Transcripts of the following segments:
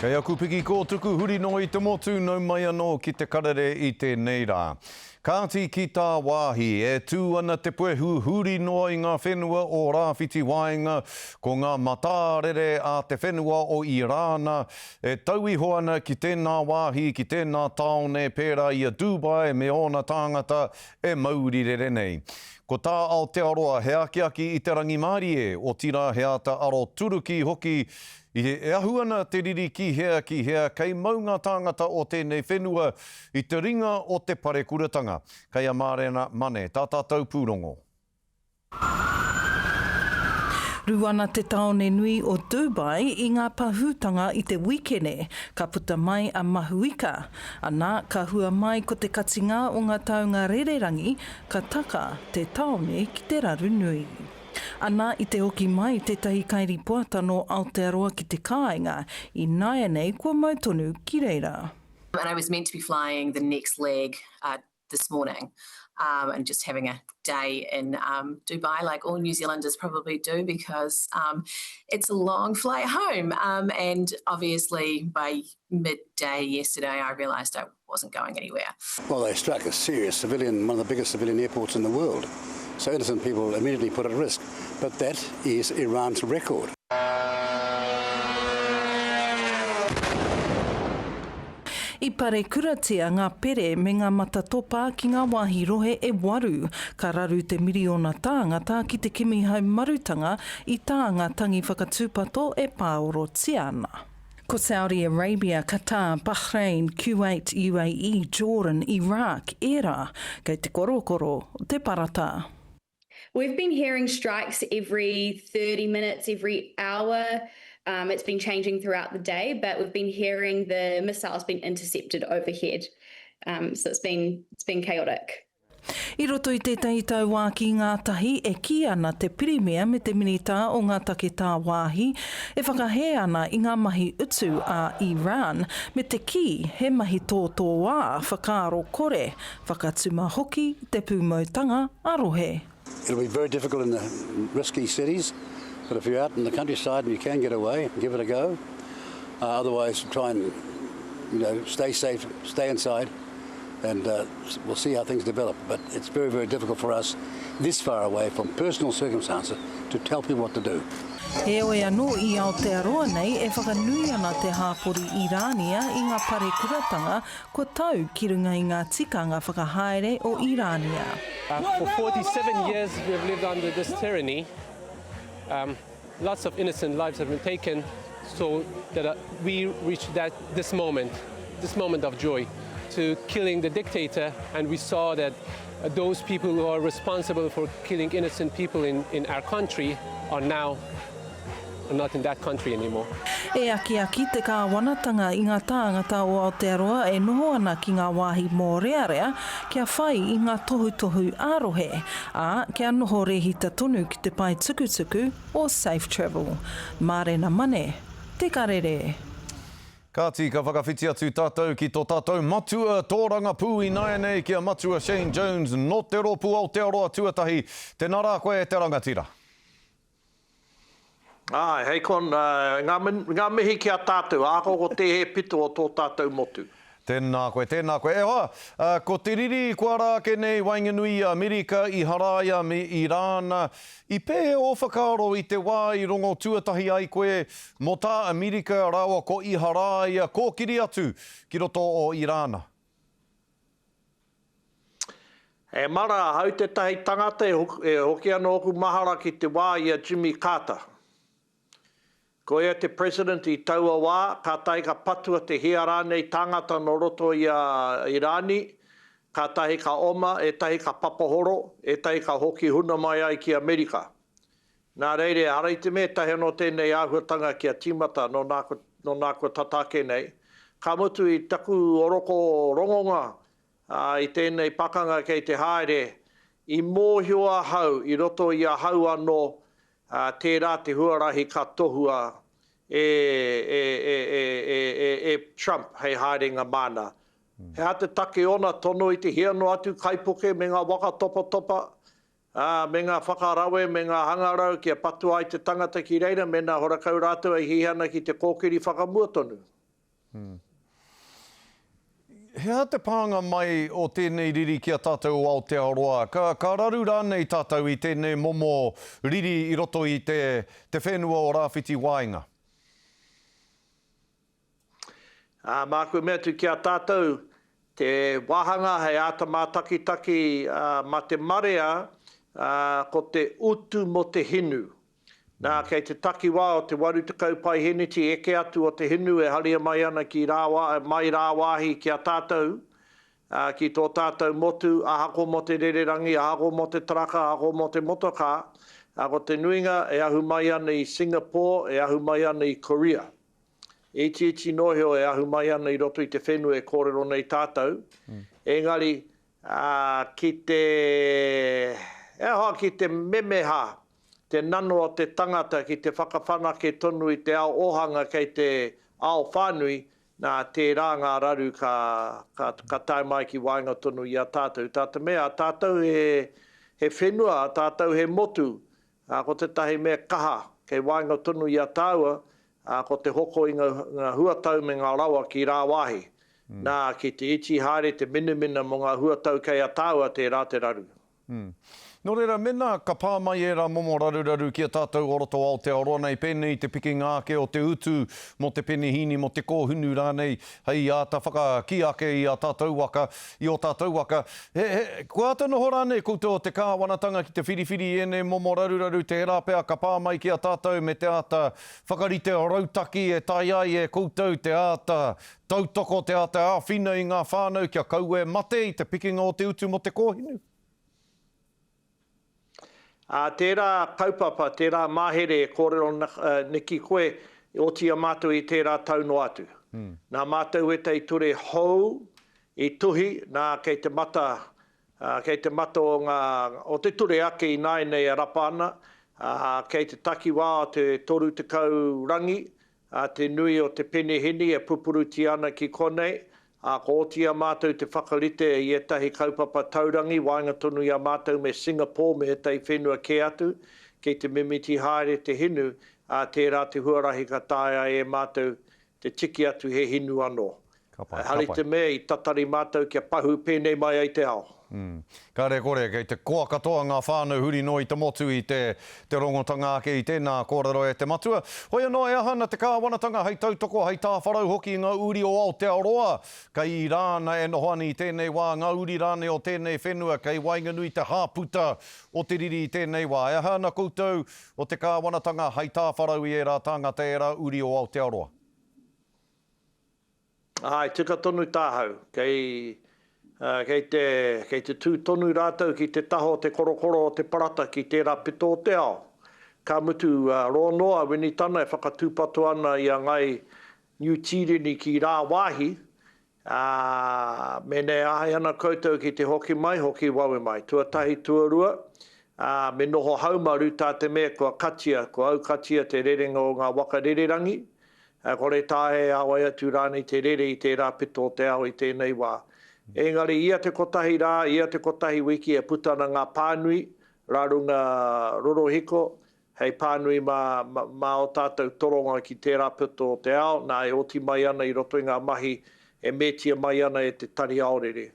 Kei aku piki ko tuku huri no I te motu no mai anō ki te karere I te neira. Kāti ki tā wāhi e tū ana te puehu huri noa I ngā whenua o Rāwhiti Wāhanga ko ngā mataarere a te whenua o Irāna e tauiho ana ki tēnā wāhi ki tēnā taone pērā I a Dubai me ona tāngata e maurirere nei. Ko tā Aotearoa he aki I te rangi Mārie o tira he ata aro turuki hoki I ahuana te riri ki hea kei maunga tāngata o tēnei whenua I te ringa o te parekuratanga. Kei a mārena mane, tā tātou pūrongo. Ruana te taone nui o Dubai I ngā pahūtanga I te wikene, ka puta mai a mahuika. Anā, ka hua mai ko te katinga o ngā taunga rererangi, ka taka te taone ki te raru nui. Anā I te hoki mai tētahi kairi puata no Aotearoa ki te kāinga I Anei kua mautonu ki reira. And I was meant to be flying the next leg this morning and just having a day in Dubai like all New Zealanders probably do because it's a long flight home. And obviously by midday yesterday I realised I wasn't going anywhere. Well, they struck a serious civilian, one of the biggest civilian airports in the world. So innocent people immediately put at risk. But that is Iran's record. I pare kuratia ngā pere me ngā matatopa ki ngā wāhi rohe e waru, ka raru te miriona tāngata ki te kimihau marutanga I tānga tangi whakatūpato e Paoro Tiana. Ko Saudi Arabia, Qatar, Bahrain, Kuwait, UAE, Jordan, Iraq, era, kei te korokoro, te parata. We've been hearing strikes every 30 minutes, every hour. It's been changing throughout the day, but we've been hearing the missiles being intercepted overhead. So it's been chaotic. I roto I tētahi tau wā ki ngā tahi e ki ana te pirimea me te minita o ngā take tā wāhi e whakahe ana I ngā mahi utu a Iran me te ki he mahi tōtō wā whakaaro kore, whakatuma hoki te pūmautanga arohe. It'll be very difficult in the risky cities, but if you're out in the countryside and you can get away, give it a go. Otherwise, try and stay safe, stay inside. And we'll see how things develop. But it's very, very difficult for us, this far away from personal circumstances, to tell people what to do. He oe anō I Aotearoa nei e whakanui ana te hāpori Irānia I ngā pare kuratanga ko tau ki runga I ngā tikanga whakahaere o Irānia. For 47 years we have lived under this tyranny. Lots of innocent lives have been taken so that we reached this moment of joy. To killing the dictator, and we saw that those people who are responsible for killing innocent people in our country are now not in that country anymore. E aki te kāwanatanga I ngā tāngata o Aotearoa e noho ana ki ngā wāhi mōrearea kia whai I ngā tohu arohe, a kia noho rehita tonu ki te pai tukutuku o Safe Travel. Mārena mane, te karere. Kāti ka whakawhiti atu tātou ki tō tātou matua tōranga pū I Anei kia matua Shane Jones no te ropu Aotearoa tuatahi. Tēnā rā koe te rangatira. Hei kon, ngā mihi ki a tātou, āko ko te he pito o tō tātou motu. Tēnā koe. E hoa, ko te riri kua rā ke nei Wainganui Amerika I Haraia me Irāna. I pēhe o whakaaro I te wā I rongo tuatahi ai koe mo tā Amerika rawa ko I Haraia, kōkiri atu ki roto o Irāna. E mara, hau te tahi tangata e hoki anō oku mahara ki te wā I a Jimmy Carter. Ko ea te president I taua wā, ka tai ka patua te hea rānei tangata no roto I a Irani, ka tahi ka oma, e tahi ka papahoro, e tahi ka hoki huna mai ai ki Amerika. Nā reire, harai te me tahi no tēnei āhuatanga ki a tīmata no nākua tatake nei. Ka mutu I taku oroko rongonga I tēnei pakanga kei te haere, I mōhioa hau, I roto I a hau anō, tērā te huarahi ka tohua Trump hei haerenga mana. He a te take ona tono I te hiano atu kaipuke me ngā waka topa, me ngā whakarawe, me ngā hangarau kia patu ai te tangata ki reira, me ngā horakau rātou ai hihana ki te kōkiri whakamuatonu. Hea te pānga mai o tēnei riri ki a tātou o Aotearoa. Ka raru rānei tātou i tēnei momo riri i roto i te whenua o Rāwhiti Wāhanga. Mā koe mea tu ki a tātou, te wāhanga hei ātama taki ma te marea ko te utu mo te hinu. Nā, kei te taki wā o te waru te kaupai heneti eke atu o te hinu e haria mai ana ki mai rā wāhi ki a tātou, ki tō tātou motu, ahako mo te rererangi, ahako mo te taraka, ahako mo te motoka, ko te nuinga e ahu mai ana i Singapore, e ahu mai ana i Korea. Iti noheo e ahu mai ana i roto i te whenua e kōrero nei tātou. Engari, ki te memeha, te nano o te tangata ki te whakawhanake tonu i te ao ohanga kei te ao whānui, nā te rā ngā raru ka tai mai ki Wāhanga tonu i a tātou. Tātou mea, tātou he whenua, tātou he motu, ko te tahi mea kaha kei Wāhanga tonu i a tāua, ko te hoko i ngā huatau me ngā rawa ki rā wāhi. Nā ki te iti haere te minimina mo ngā huatau kei a tāua te rā te raru. Nō reira, mena ka pā mai e rā momo raru ki a tātou o roto Aotearoa nei pēnei te piki ngāke o te utu mo te penihini mo te kōhunu rānei hei a ta whakaki ake i a tātou waka, i o tātou waka. Kua ata noho rānei koutou o te kāwanatanga ki te whiriwhiri e nei momo raru te hera pēa ka pā mai ki a tātou me te ata whakarite o rautaki e tai ai e koutou te ata tautoko te ata āwhina i ngā whānau kia kaue mate i te pikinga o te utu mo te kōhinu. Tērā kaupapa, tērā māhere e kōrero niki koe o tia mātou i tērā tauno atu. Nā mātou e tei ture hou i tuhi, nā kei te mata o te ture ake i nai nei a rapa ana, kei te taki wā o te toru te kau rangi, te nui o te penehini e pupuruti ana ki konei, ko o tia mātou te whakarite i etahi kaupapa taurangi, Wāhanga tonu i a mātou me Singapore, me etahi whenua ke atu, kei te mimiti haere te hinu, tērā te huarahi ka tāia e mātou te tiki atu he hinu anō. Hari te mea i tatari mātou kia pahu pēnei mai ai te ao. Kare kore, kei te koa katoa ngā whānau huri no i te motu i te rongotanga ake i tēnā kōrero e te matua. Hoi anō e ahana te kāwanatanga hei tautoko, hei tāwharau hoki ngā uri o Aotearoa. Kei rāna e nohoani i tēnei wā, ngā uri rāne o tēnei whenua, kei Wainganui te hāputa o te riri i tēnei wā. E ahana koutou o te kāwanatanga hei tāwharau i e rā tangata e rā uri o Aotearoa. Ai, tika tonu tāhau, kei te tū tonu rātou ki te taho, te korokoro o te parata ki tērā pito o te ao. Ka mutu roa noa, weni tana e whakatūpatu ana i a ngai New Tireni ki rā wāhi, me ne ahi ana koutou ki te hoki mai, hoki wawe mai. Tuatahi tuarua, me noho haumaru tā te mea kua katia, kua au katia te rerenga o ngā waka rererangi. Kore tāhe awai atu rānei te rere i tērā pito o te ao i tēnei wā. Engari, ia te kotahi rā, ia te kotahi wiki e putana ngā pānui, rārunga rorohiko, hei pānui mā o tātou toronga ki tērā pito o te ao, nā e oti mai ana i roto i ngā mahi, e metia mai ana e te tari aorere.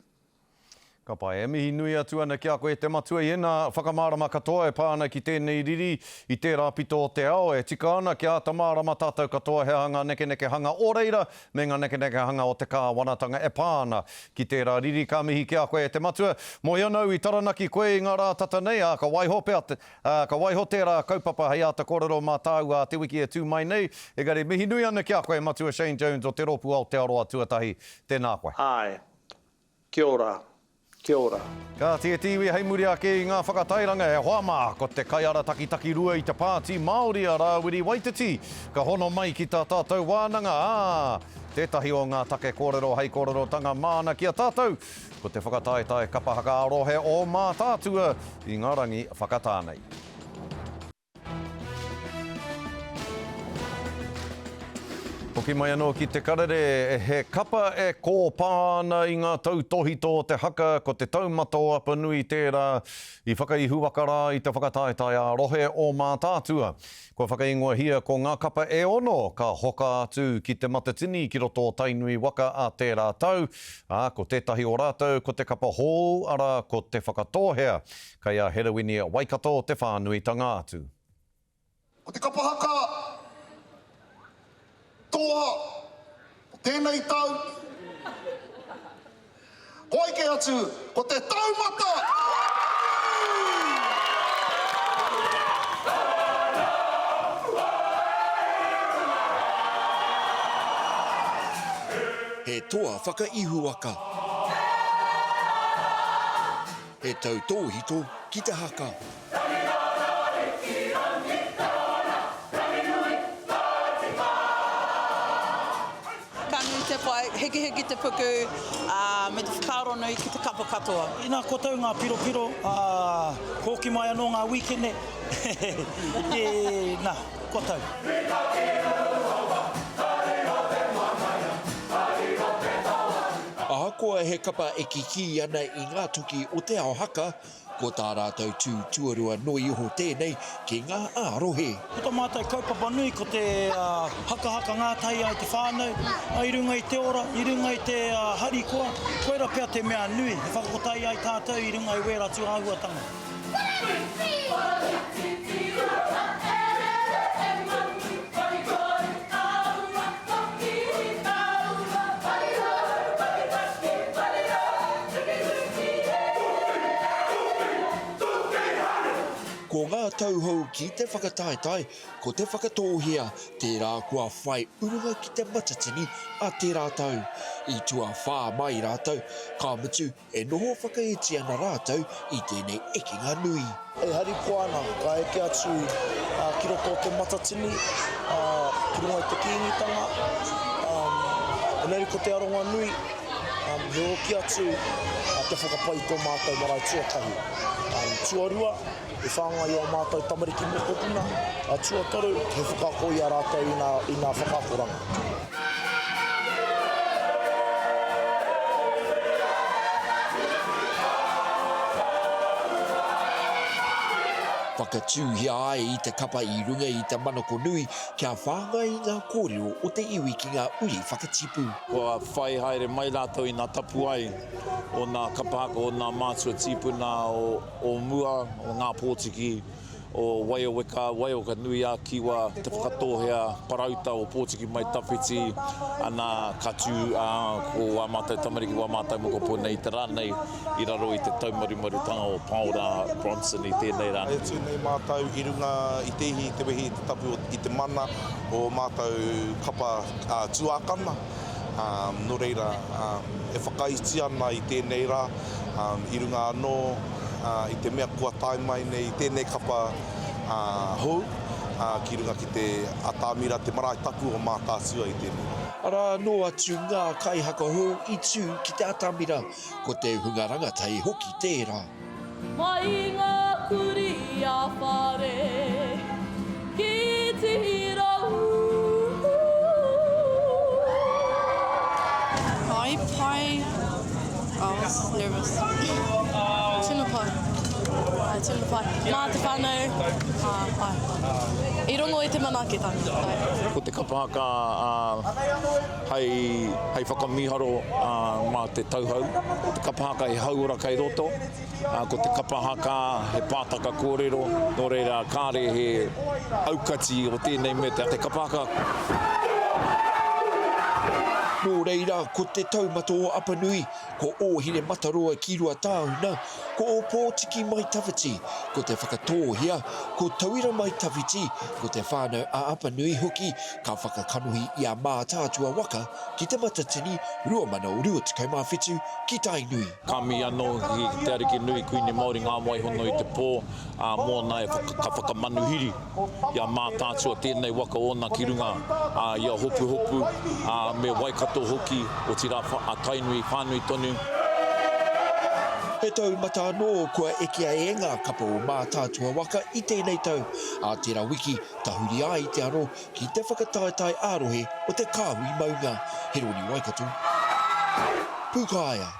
Kapa e mihi nui atu ana ki a koe te matua i ena whakamārama katoa e pāna ki tēnei riri i tērā pito o te ao e tika ana ki a tamārama tātou katoa he hanga nekeneke hanga o reira me ngā nekeneke hanga o te kāwanatanga e pāna ki tērā riri ka mihi ki a koe te matua. Mo ianau i taranaki koe i ngā rā tata nei ka waiho tērā kaupapa hei ata kōrero Mātaatua te wiki e tū mai nei. Engari mihi nui ana ki a koe matua Shane Jones o te ropu Aotearoa tuatahi tēnā koe. Ai, kia ora. Kia ora. Ka tia tiwi hei muri ake i ngā whakatairanga e hoama ko te kaiara taki rua i te pāti Māori a Rawiri Waititi. Ka hono mai ki tā tātou wānanga. Tētahi o ngā take kōrero hei kōrero tanga māna ki a tātou. Ko te whakataetae kapa haka arohe o Mātaatua i ngā rangi whakatānei. Hoki mai anō ki te karere, he kapa e kōpāna i ngā tautohito o te haka ko te Taumata o Apanui tērā i whakaihuaka rā i te whakataetai a rohe o Mātaatua. Ko whakaingoa hia ko ngā kapa e ono ka hoka atu ki te matatini ki roto o tainui waka a tērā tau. Ko tētahi o rātou ko te kapa hou ara ko te whakatōhea. Kai a Rawiri Waititi o te whānui tangātu. Ko te kapa haka toa, o tēnei tau, hoike atu, ko te Taumata! He toa whakaihuaka. He tau tōhito ki te haka. Te whai, heki te puku, me te whakaro nui ki te kapa katoa. Ina koutou ngā piro, hoki mai anō ngā weekend. Nā, koutou. Ahakoa he kapa e kiki ana i ngā tuki o te ao haka, ko tā rātou tū tuarua noi iho tēnei ki ngā ārohe. Ko tā mātai kaupapa nui ko te haka ngātai ai te whānau, i runga i te ora, i runga i te harikoa, koera pia te mea nui, he whakakotai ai tātou i runga i wera tu āhuatanga. Ko ngā tauhou ki te whakataetai, ko te whakatōhea, tērā kua whai urunga ki te matatini a tērā tau. I tua whā mai rātou, ka mutu e noho whakaeti ana rātou i tēnei ekinga nui. E harikoa ana, ka eke atu ki roto o te matatini, ki runga i te kīngitanga, neri ko te aronga nui, he oki atu te whakapai tō mātou marae tuatahi. Tuarua, e whāngai o mātou tamariki mokopuna, tuataru, he whakakoi a rātou i ngā whakakoranga. Whakatūhia ai i te kapa i runga i te manoko nui kia whāngai ngā kōrero o te iwi ki ngā uri whakatipu. Kua whai haere mai rātou i ngā tapu ai o ngā kapahaka o ngā mātua tipuna o mua, o ngā pōtiki, o Waioweka, Waioka nui a kiwa, te whakatōhea parauta o pōtiki mai tawhiti, ana katu ko Wāmātai tamariki Wāmātai mokopuna i te rānei, i raro i te taumarimarutanga o Paora Bronson i tēnei rānei. E tūnei mātou i runga i tehi, te wehi, te tapu i te mana o mātou kapa tuākana. No reira, e whakaiti ana i tēnei rā, i runga anō, i te mea kua tai mai nei, i tēnei kapa hou, ki runga ki te atamira, te marae tapu o Mātaatua i tēnei. Ara no atu ngā kai haka hou i tū ki te atamira, ko te hungaranga tai hoki tērā. Mai ngā kuri a whare, ki te hirau. I was nervous. Tuna pai. Mā te whānau. I rongo i te manaakitanga. Ko te kapahaka hei whakamiharo mā te tauhau. Ko te kapahaka he hauora kei roto. Ko te kapahaka he pātaka kōrero. Nō reira kāre he aukati o tēnei mea. Te kapahaka Nō reira, ko te Taumata o Apanui, ko ōhine mataroa ki rua tāuna, ko o pōtiki mai tawhiti, ko te whakatōhea, ko tauira mai tawhiti, ko te whānau a Apanui hoki, ka whakakanuhi i a Mātaatua waka, ki te matatini, 2,247 ki Tainui. Kami anō ki te ariki nui kuini Māori ngā waihono i te pō, mōna e ka whakamanuhiri i a Mātaatua tēnei waka ona ki runga, i a hopu, me waikato hoki o tira a Tainui, whānui tonu. He taumata anō kua eke a e ngā kapa o Mātaatua waka i tēnei tau. A tērā wiki, tahuri ai te aro ki te whakataetai ārohe o te kāhui maunga. He Rawiri Waititi. Pukaia.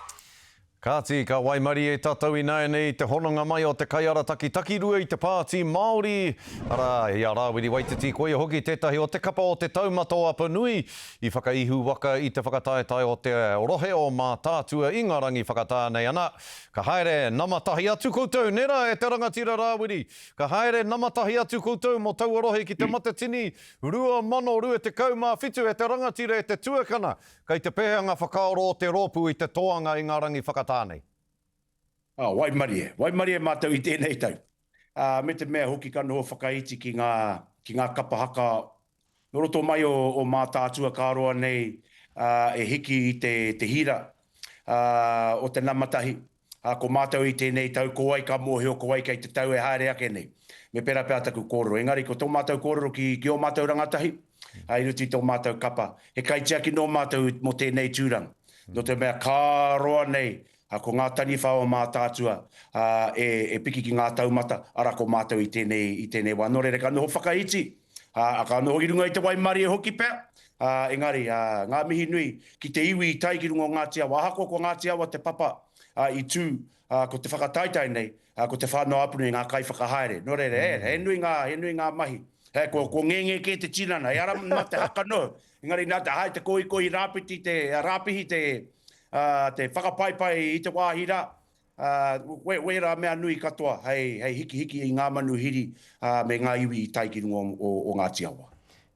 Kāti ka Waimari e tātou i Anei te hononga mai o te kaiara taki rua i te pāti Māori. Ara, ia Rawiri Waititi koe hoki tētahi o te kapa o te Taumata o Apanui i whakaihu waka i te whakataetai o te rohe o Mātaatua i ngā rangi whakatānei ana. Ka haere namatahi atu koutou, nera e te rangatira Rawiri. Ka haere namatahi atu koutou mo taua rohe ki te matatini, 2025 e te rangatira e te tuakana, kei te pēhanga whakaoro o te rōpu i te toanga i ngā rangi whakatānei. Waimari e mātou i tēnei tau. Me te mea hoki ka noho whakaiti ki ngā kapa haka. Noroto mai o Mātaatua ka roa nei e hiki i te hira o te namatahi. Ko mātou i tēnei tau, ko ai ka mōheo, ko ai kei te tau e haere ake nei. Me pera pēr taku kōrero. Engari, ko tō mātou kōrero ki o mātou rangatahi, i ruti tō mātou kapa. He kaitia ki no mātou mo tēnei tūrang. No te mea kā roa nei, ko ngā tani whao Mātaatua e piki ki ngā taumata, ara ko mātou i tēnei wā. Nō reira ka noho whakaiti, ka noho i runga i te Waimari e hoki pēr. Engari, ngā mihi nui, ki te iwi i tai ki runga o ngā tia wahako ko ngā tia wa te papa i tū, ko te whakataitai nei, ko te whānau Apanui ngā kai whakahaere. Nō reira, he nui ngā mahi. Ko ngenge ke te tinana, e ara mā te haka no. Engari, nā te hai te koi rāpihi te whakapaipai i te wāhira. Wera mea nui katoa, hei hiki i ngā manu hiri me ngā iwi i tai ki runga o ngā tiawa.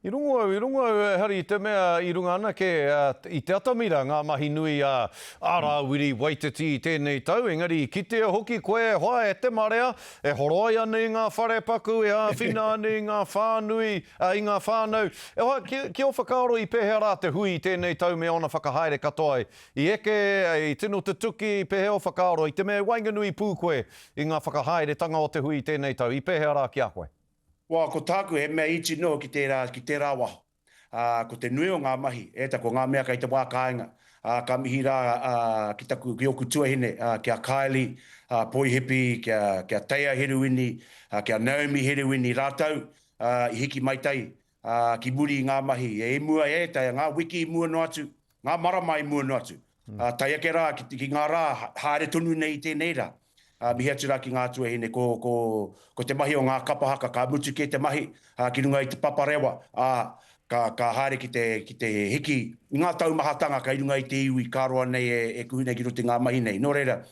I rungo au, Hari, te mea i runga ana ke i te atamira ngā mahi nui a Rawiri Waititi i tēnei tau. Engari, ki te hoki koe hoa e te marea, e horoai ane i ngā wharepaku, e āwhina ane i ngā whānui, i ngā whānau. E hoa, ki o whakaoro i pēhea rā te hui i tēnei tau me ona whakahaere katoa. I eke, i tino te tuki, i pēhea o whakaoro, i te mea wainganui pū koe i ngā whakahaere tanga o te hui i tēnei tau. I pēhea rā ki a koe. Wā, ko tāku he mea iti no ki tērā waho. Ko te nui o ngā mahi, ko ngā mea kei te wā kāinga. Ka mihi rā ki oku tuahine, kia Kylie, Poihipi, kia Teia Heruini, kia Naomi Heruini rātau, i hiki mai tai, ki muri i ngā mahi. E mua tai, ngā wiki i mua no atu, ngā marama i mua no atu. Tai ake rā, ki ngā rā, haere tonu nei tēnei rā. Mihi atu rā ki ngā tuahine, ko te mahi o ngā kapa haka, ka mutu ke te mahi, ki runga i te paparewa, ka haere ki te hiki, ngā taumahatanga, ka runga i te iwi, ka roa nei e kuhine ki roti ngā mahi nei. Nō reira,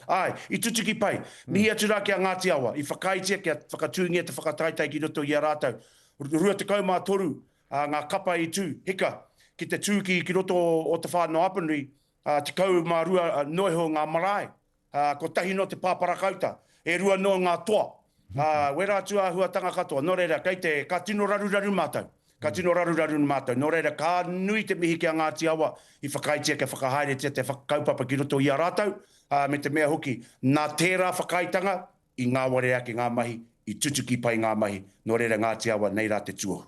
i tutuki pai, mihi atu rā ki a ngā tiawa, i whakaitia ki a whakatūngia te whakataitai ki roto i a rātau. Rua te kaumā toru, ngā kapa i tū, hika, ki te tūki ki roto o te whānau Apanui, te kaumā rua noiho ngā marae. Ko tahi no te pāparakauta, e rua no ngā toa. Wera atua huatanga katoa, nō reira, ka tino raru mātou. Ka tino raru mātou. Nō reira, ka nui te mihi ki a ngā tiawa, i whakaitia ke whakahaere te whakaupapa ki roto i a rātau, me te mea hoki, nā tērā whakaitanga, i ngā ware ake ngā mahi, i tutuki pai ngā mahi, nō reira ngā tiawa, nei rā te tuohu.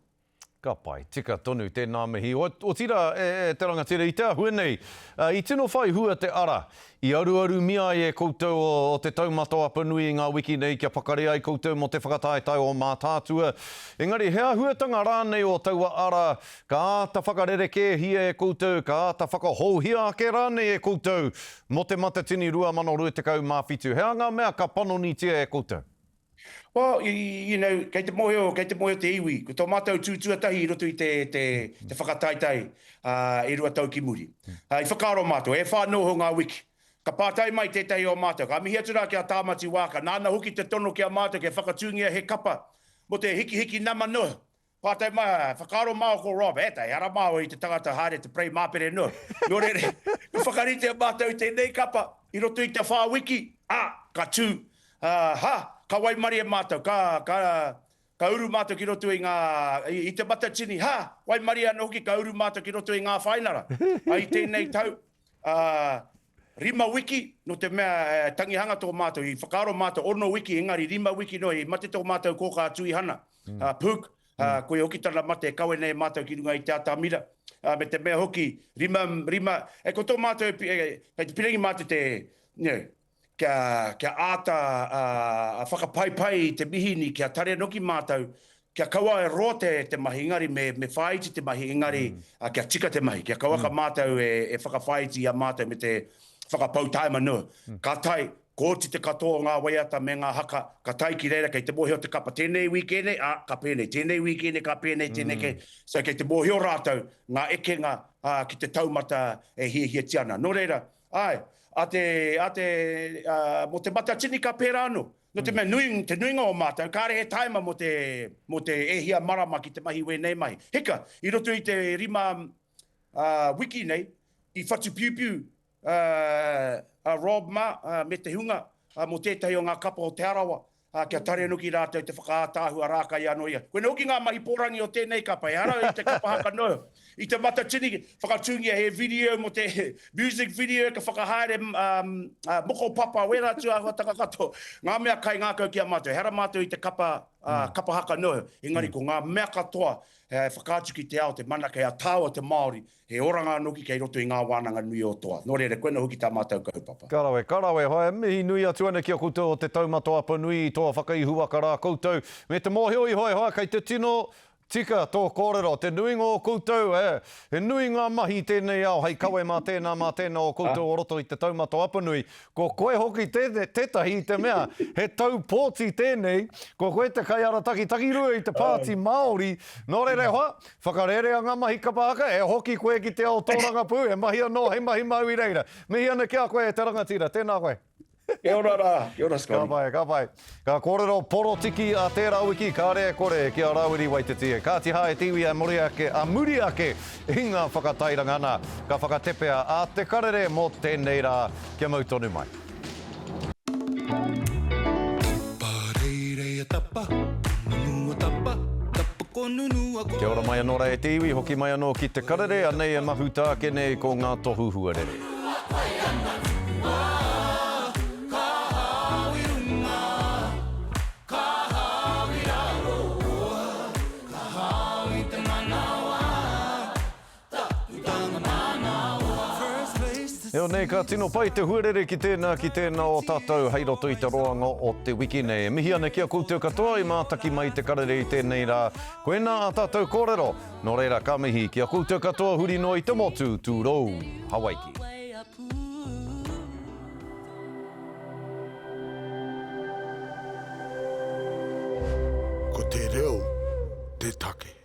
Ka pai, tika tonu tēnā mihi. O tira te rangatira i te ahuenei, i tino whai hua te ara, i aru mia e koutou o te Taumata o Apanui i ngā wiki nei kia whakare ai koutou mo te whakataetai o Mātaatua. Engari, hea huatanga rānei o taua ara, ka āta whakarere ke hia e koutou, ka āta whakahouhia ake rānei e koutou, mo te matatini 2025. Hea ngā mea ka panonitia e koutou? Well, kei te moheo te iwi, ko tō mātou tūtuatahi i roto i te whakataitai i rua tau ki muri. I whakaaro mātou, e whānoho ngā wiki. Ka pātai mai tētahi o mātou, ka mihi atura ki a tāmati wāka, nāna hoki te tono ki a mātou ke whakatūngia he kapa, mo te hiki nama no. Pātai mai, whakaaro māo ko Rob, tai ara māo i te tangata haere te prei māpere no. Nō reire, whakarite a mātou i te nei kapa, i roto i te whā wiki, ka tū, ka Waimari e mātou, ka uru mātou ki roto i te matatini, Waimari anō hoki ka uru mātou ki roto i ngā whainara. I tēnei tau, rima wiki, no te mea tangihanga tō mātou, i whakaaro mātou, ono wiki, engari rima wiki no, i mate tō mātou kōka tui hana. Pūk, koe hoki tana mate, kawe nei mātou ki runga i te atamira. Me te mea hoki, rima, ko tō mātou, kei te pirengi mātou kia ata a whakapaipai te mihini, kia tare noki mātou, kia kaua e roa te mahi ingari, me whaiti te mahi ingari, kia tika te mahi, kia kaua ka mātou e whakawhaiti a mātou me te whakapau taima nua. Ka tai, kōti te katoa ngā waiata me ngā haka, ka tai ki reira kei te mohi o te kapa. Tēnei wikene, ka pēnei. Tēnei wikene, ka pēnei, tēnei ke. So kei te mohi o rātou, ngā ekenga ki te taumata e hia tiana. Nō reira, mo te matatini ka pēra anō. No te mea te nuinga o mātou, kāre he taima mo te ehia marama ki te mahi wenei mahi. Heka, i roto i te rima wiki nei, i whatu piu Rob Ma, me te hunga, mo tētahi o ngā kapa o te arawa, kia tare nuki rātou te whakaātāhua rāka i anō ia. Koe noki ngā mahi pōrangi o tēnei kapa, e ara i te kapa haka noa. I te matatini, whakatūngia he video mo te music video, ka whakahaere moko papa, wera tu ahua takakato. Ngā mea kai ngā kau kia mātou, hera mātou i te kapa haka noa. Engari ko ngā mea katoa, whakātu ki te ao, te mana kei a tāua te Māori, he oranga nuki kei roto i ngā wānanga nui o toa. Nō reira, koe na huki tā mātou kaupapa. Karawe, hoi, mihi nui atu ana kia koutou o te Taumata Apanui, toa whakaihua ka rā koutou. Me te mōhoi hoi, kei te tino, tika tō kōrero, te nuinga o koutou, he nui ngā mahi tēnei ao, hei kawe mā tēnā o koutou o roto i te Taumata Apanui. Ko koe hoki tētahi i te mea, he tau pōti tēnei, ko koe te kai ara taki rua i te pāti Māori, nō reire hoa, whakarere a ngā mahi kapa haka, e hoki koe ki te ao tōranga pū, e mahi anō, hei mahi mau i reira. Mihi ana kia koe e te rangatira, tēnā koe. Kia ora rā, kia ora Scotty. Ka pai. Ka kōrero porotiki a tērā wiki, ka rea kore kia Rawiri Waititi. Ka tiha e tiwi a muri ake i ngā whakatairanga ana. Ka whakatepea a te karere mō tēnei rā, kia mau tonu mai. Kia ora mai anō rā e tiwi, hoki mai anō ki te karere, anei e mahuta ake nei ko ngā tohu huarere. Eo nei ka tino pai te huarere ki tēnā o tātou hei roto i te roanga o te wiki nei. Mihi ana kia koutou katoa i mātaki mai te karere i tēnei rā. Koe nā a tātou kōrero. Nō reira ka mihi kia koutou katoa huri no i te motu tūrou Hawaiki. Ko te reo, te take.